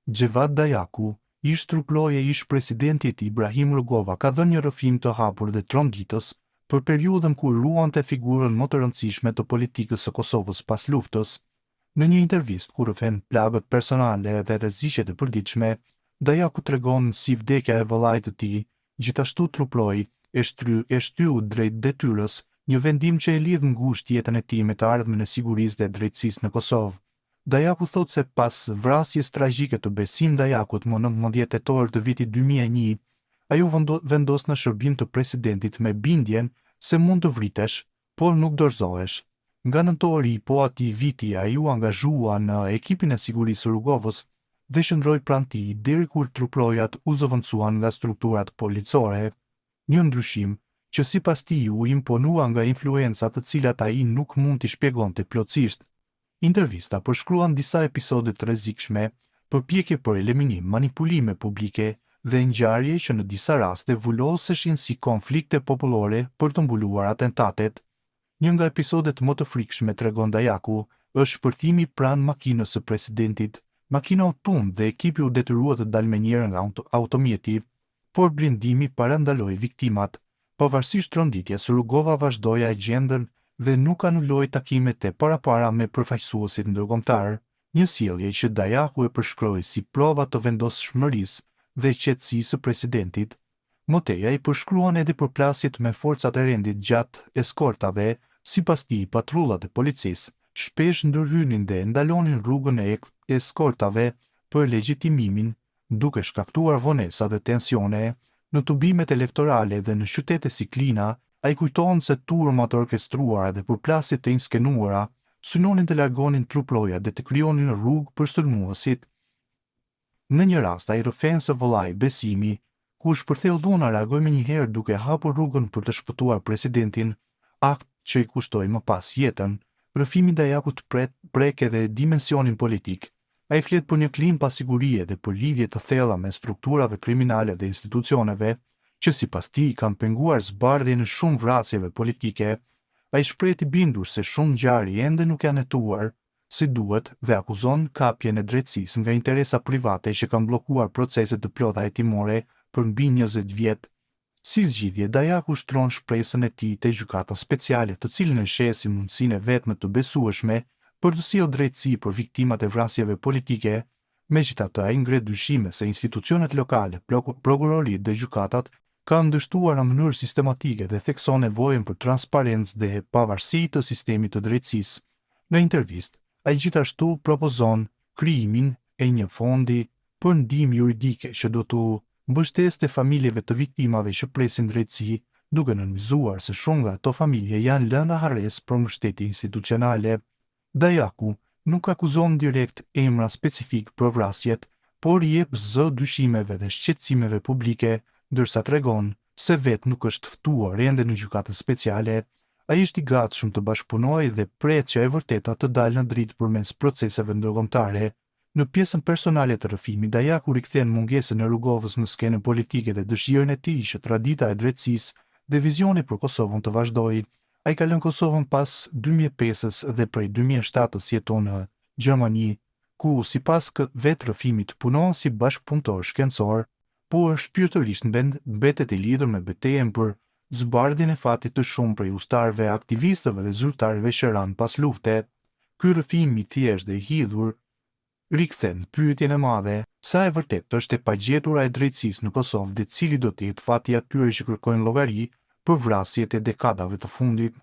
Xhevat Dajaku, ish truploje ish presidentit Ibrahim Rugova ka dhënë një rrëfim të hapur dhe tronditës për periudhën kur ruante figurën më të rëndësishme të politikës së Kosovës pas luftës. Në një intervistë ku rrëfen plagët personale dhe rreziqet e përditshme, Dajaku tregon si vdekja e vëllait të tij, gjithashtu truploi, e shtyu drejt detyrës, një vendim që e lidh ngushtë jetën e tij me të ardhmen e sigurisë dhe drejtësisë në Kosovë. Dajaku thot se pas vrasjes tragjike të Besim Dajakut më 19 tetor të vitit 2001, ajo vendos në shërbim të presidentit me bindjen se mund të vritesh, por nuk dorëzohesh. Nga nëntori po ati viti ai u angazhua në ekipin e sigurisë së Rugovës dhe shndroi pranë tij deri kur truplojat u zëvendësuan nga strukturat policore. Një ndryshim që sipas tij u imponua nga influenca të cilat ai nuk mund t'i shpjegonte plotësisht. Intervista përshkruan disa episode të rrezikshme, përpjekje për eliminim, manipulime publike dhe ngjarje që në disa raste vuloseshin si konflikte popullore për të mbuluar atentatet. Një nga episodet më të frikshme, tregon Dajaku, është shpërthimi pranë makinës së presidentit. Makina u tund dhe ekipi u detyrua të dalë menjëherë nga automjeti, por blindimi parandaloi viktimat. Pavarësisht tronditjes, Rugova vazhdoi agjendën dhe nuk anulloi takimet e parapara me përfaqësuesit ndërkombëtar, një sjellje që Dajaku e përshkroi si prova të vendosshmërisë dhe qetësisë së presidentit. Mëtej ai përshkruan edhe përplasjet me forcat e rendit gjatë eskortave, sipas tij patrullat e policisë shpesh ndërhynin dhe ndalonin rrugën e eskortave për legjitimimin, duke shkaktuar vonesa dhe tensione. Në tubimet elektorale dhe në qytete si Klina, ai kujton se turma të orkestruara dhe përplasjet të inskenuara synonin të largonin truplojat dhe të krijonin rrugë për sulmuesit. Në një rast ai rrëfen se vëllai Besimi, ku shpërtheu dhuna, reagoi menjëherë duke hapur rrugën për të shpëtuar presidentin, akt që i kushtoi më pas jetën. Rrëfimi i Dajakut prek edhe dimensionin politik. Ai flet për një klimë pasigurie dhe për lidhje të thella me strukturave kriminale dhe institucioneve, që sipas tij kanë penguar zbardhjen e shumë vrasjeve politike. Ai shpreh i bindur se shumë ngjarje ende nuk janë hetuar si duhet dhe akuzon kapjen e drejtësisë nga interesa private që kanë bllokuar proceset të plota hetimore për mbi 20 vjet. Si zgjidhje, Dajaku shtron shpresën e tij te gjykata speciale, të cilën e sheh si mundësinë vetme të besueshme për të sjellë drejtësi për viktimat e vrasjeve politike. Megjithatë, ai ngre dyshime se institucionet lokale, prokuroritë dhe gjykatat kanë dështuar në mënyrë sistematike dhe thekson nevojën për transparencë dhe pavarësi të sistemit të drejtësisë. Në intervistë, ai gjithashtu propozon krijimin e një fondi për ndihmë juridike që do të mbështeste familjeve të viktimave që presin drejtësi, duke nënvizuar se shumë nga ato familje janë lënë hares për mbështetje institucionale. Dajaku nuk akuzon direkt emra specifik për vrasjet, por i jep zë dyshimeve dhe shqetësimeve publike, ndërsa tregon se vetë nuk është ftuar ende në gjykatën speciale. Ai është i gatshëm të bashkëpunojë dhe pret që e vërteta të dalë në dritë përmes proceseve ndërkombëtare. Në pjesën personale të rrëfimit, Dajaku rikthen mungesën e Rugovës në skenën politike dhe dëshirën e tij që tradita e drejtësisë dhe vizioni për Kosovën të vazhdojë. Ai ka lënë Kosovën pas 2005-s dhe prej 2007-s jeton në Gjermani, ku sipas vetë rrëfimit punon si bashkëpunëtor shkencor, por shpirtërisht mbetet i lidhur me betejën për zbardhjen e fatit të shumë prej ustarëve, aktivistëve dhe zyrtarëve që ranë pas lufte. Ky rrëfim i thjeshtë dhe i hidhur rikthen pyetjen e madhe: sa e vërtet është e pagjetura e drejtësisë në Kosovë dhe cili do të jetë fati atyre që kërkojnë llogari për vrasjet e dekadave të fundit.